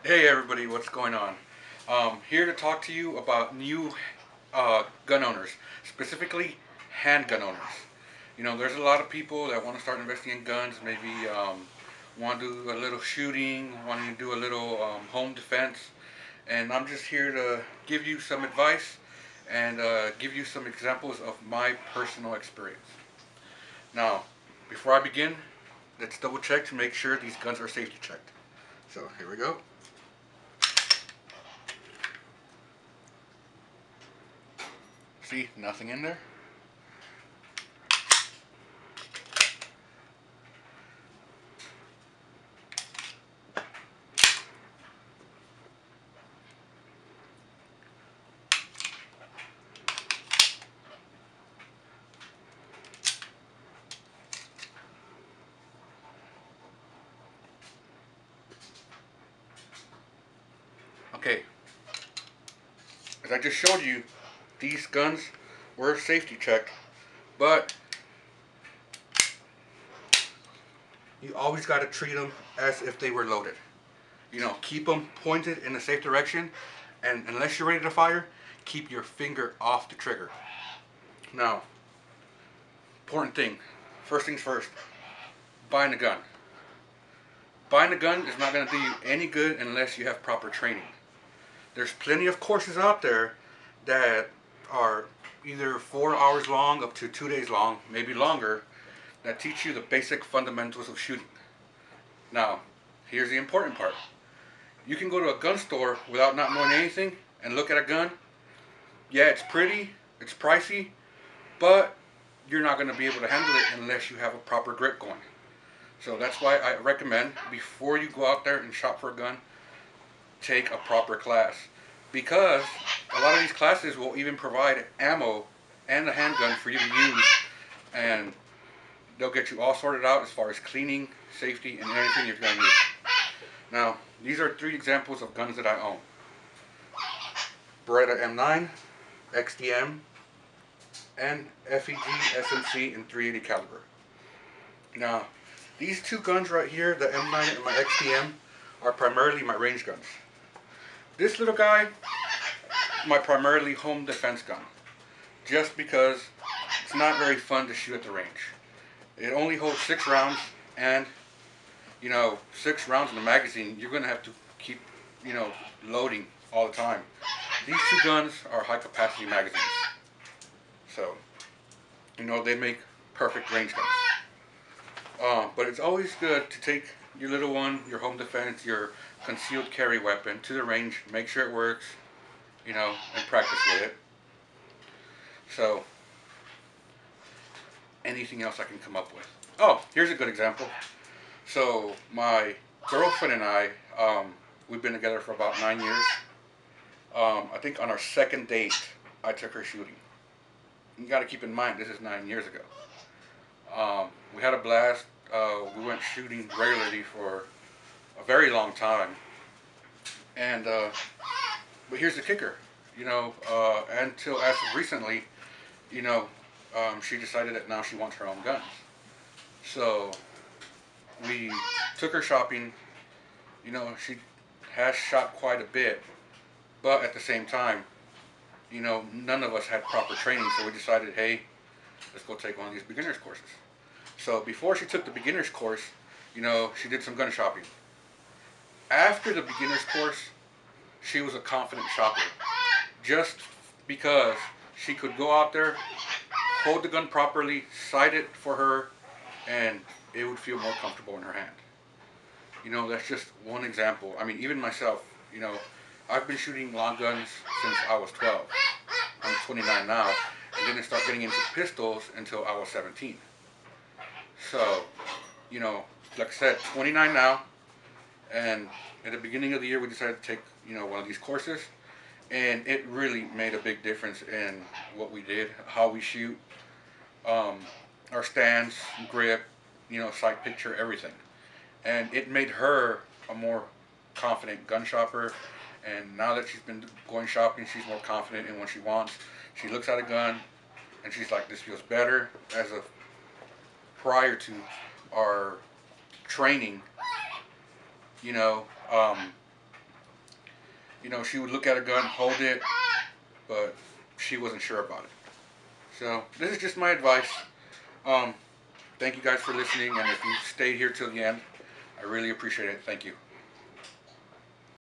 Hey everybody, what's going on? Here to talk to you about new gun owners, specifically handgun owners. You know, there's a lot of people that want to start investing in guns, maybe want to do a little shooting, wanting to do a little home defense, and I'm just here to give you some advice and give you some examples of my personal experience. Now, before I begin, let's double check to make sure these guns are safety checked. So here we go. See, nothing in there. Okay, as I just showed you, these guns were safety checked, but you always got to treat them as if they were loaded. You know, keep them pointed in a safe direction, and unless you're ready to fire, keep your finger off the trigger. Now, important thing, first things first, buying a gun. Buying a gun is not going to do you any good unless you have proper training. There's plenty of courses out there that are either 4 hours long up to 2 days long, maybe longer, that teach you the basic fundamentals of shooting. Now, here's the important part. You can go to a gun store without not knowing anything and look at a gun. Yeah, it's pretty, it's pricey, but you're not going to be able to handle it unless you have a proper grip going. So that's why I recommend, before you go out there and shop for a gun, take a proper class. Because a lot of these classes will even provide ammo and a handgun for you to use, and they'll get you all sorted out as far as cleaning, safety, and anything you're going to need. Now, these are 3 examples of guns that I own. Beretta M9, XDM, and FEG SMC in .380 caliber. Now, these 2 guns right here, the M9 and my XDM, are primarily my range guns. This little guy, my primarily home defense gun, just because it's not very fun to shoot at the range. It only holds 6 rounds, and 6 rounds in a magazine, you're going to have to keep, loading all the time. These 2 guns are high capacity magazines, so they make perfect range guns. But it's always good to take your little one, your home defense, your concealed carry weapon to the range, make sure it works, and practice with it. So, anything else I can come up with? Oh, here's a good example. So, my girlfriend and I, we've been together for about 9 years. I think on our second date, I took her shooting. You got to keep in mind, this is 9 years ago. We had a blast. We went shooting regularly for a very long time. And but here's the kicker, until as of recently, she decided that now she wants her own guns. So we took her shopping. She has shot quite a bit, but at the same time, none of us had proper training, so we decided, hey, let's go take one of these beginners courses. So before she took the beginners course, she did some gun shopping. After the beginners course, she was a confident shopper, just because she could go out there, hold the gun properly, sight it for her, and it would feel more comfortable in her hand. That's just one example. I mean, even myself, I've been shooting long guns since I was 12. I'm 29 now, and didn't start getting into pistols until I was 17. So, like I said, 29 now, and at the beginning of the year we decided to take, one of these courses, and it really made a big difference in what we did, how we shoot, our stance, grip, sight picture, everything. And it made her a more confident gun shopper, and now that she's been going shopping, she's more confident in what she wants. She looks at a gun, and she's like, this feels better. As of prior to our training, You know, she would look at a gun, hold it, but she wasn't sure about it. So this is just my advice. Thank you guys for listening, and if you stayed here till the end, I really appreciate it. Thank you.